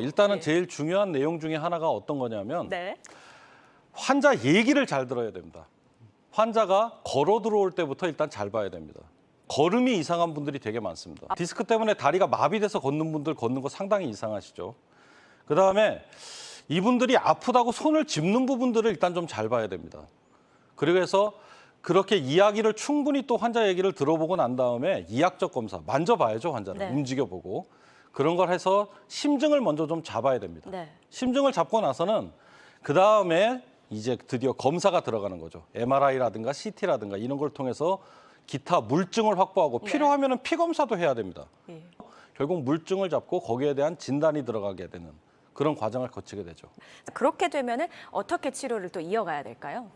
일단은 네. 제일 중요한 내용 중에 하나가 어떤 거냐면 네. 환자 얘기를 잘 들어야 됩니다. 환자가 걸어 들어올 때부터 일단 잘 봐야 됩니다. 걸음이 이상한 분들이 되게 많습니다. 디스크 때문에 다리가 마비돼서 걷는 분들 걷는 거 상당히 이상하시죠. 그다음에 이분들이 아프다고 손을 짚는 부분들을 일단 좀 잘 봐야 됩니다. 그래서 그렇게 이야기를 충분히 또 환자 얘기를 들어보고 난 다음에 이학적 검사, 만져봐야죠, 환자를. 네. 움직여보고. 그런 걸 해서 심증을 먼저 좀 잡아야 됩니다. 네. 심증을 잡고 나서는 그다음에 이제 드디어 검사가 들어가는 거죠. MRI라든가 CT라든가 이런 걸 통해서 기타 물증을 확보하고 네. 필요하면 피 검사도 해야 됩니다. 예. 결국 물증을 잡고 거기에 대한 진단이 들어가게 되는 그런 과정을 거치게 되죠. 그렇게 되면은 어떻게 치료를 또 이어가야 될까요?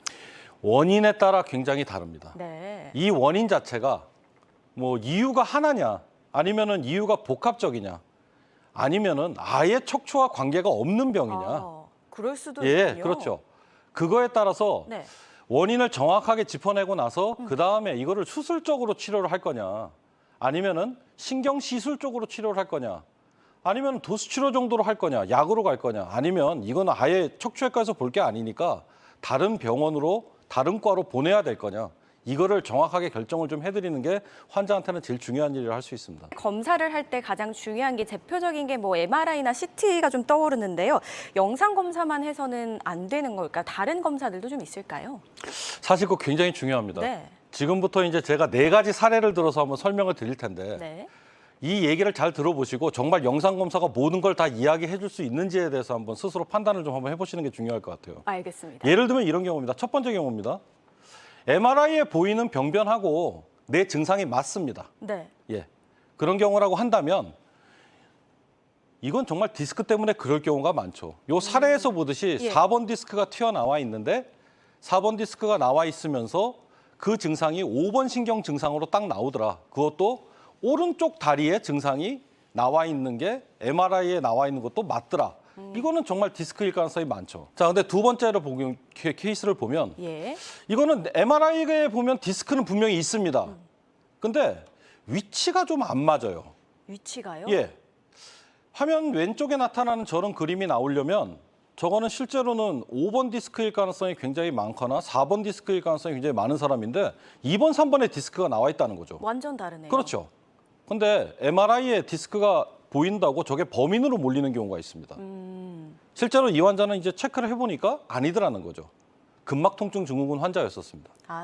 원인에 따라 굉장히 다릅니다. 네. 이 원인 자체가 뭐 이유가 하나냐, 아니면은 이유가 복합적이냐, 아니면은 아예 척추와 관계가 없는 병이냐. 그럴 수도 예, 있군요. 그렇죠. 그거에 따라서 네. 원인을 정확하게 짚어내고 나서 그다음에 이거를 수술적으로 치료를 할 거냐, 아니면은 신경 시술 쪽으로 치료를 할 거냐, 아니면 도수 치료 정도로 할 거냐, 약으로 갈 거냐, 아니면 이거는 아예 척추외과에서 볼 게 아니니까 다른 병원으로 다른 과로 보내야 될 거냐. 이거를 정확하게 결정을 좀 해드리는 게 환자한테는 제일 중요한 일을 할 수 있습니다. 검사를 할 때 가장 중요한 게 대표적인 게 뭐 MRI나 CT가 좀 떠오르는데요. 영상 검사만 해서는 안 되는 걸까? 다른 검사들도 좀 있을까요? 사실 그거 굉장히 중요합니다. 네. 지금부터 이제 제가 4가지 사례를 들어서 한번 설명을 드릴 텐데 네. 이 얘기를 잘 들어보시고 정말 영상 검사가 모든 걸 다 이야기해 줄 수 있는지에 대해서 한번 스스로 판단을 좀 한번 해보시는 게 중요할 것 같아요. 알겠습니다. 예를 들면 이런 경우입니다. 첫 번째 경우입니다. MRI에 보이는 병변하고 내 증상이 맞습니다. 네. 예. 그런 경우라고 한다면 이건 정말 디스크 때문에 그럴 경우가 많죠. 요 사례에서 보듯이 예. 4번 디스크가 튀어나와 있는데 4번 디스크가 나와 있으면서 그 증상이 5번 신경 증상으로 딱 나오더라. 그것도 오른쪽 다리에 증상이 나와 있는 게 MRI에 나와 있는 것도 맞더라. 이거는 정말 디스크일 가능성이 많죠. 자, 근데 두 번째로 보면 케이스를 보면 예. 이거는 MRI에 보면 디스크는 분명히 있습니다. 근데 위치가 좀 안 맞아요. 위치가요? 예. 화면 왼쪽에 나타나는 저런 그림이 나오려면 저거는 실제로는 5번 디스크일 가능성이 굉장히 많거나 4번 디스크일 가능성이 굉장히 많은 사람인데 2번, 3번에 디스크가 나와 있다는 거죠. 완전 다르네요. 그렇죠. 근데 MRI에 디스크가 보인다고 저게 범인으로 몰리는 경우가 있습니다. 실제로 이 환자는 이제 체크를 해보니까 아니더라는 거죠. 근막 통증 증후군 환자였었습니다. 아,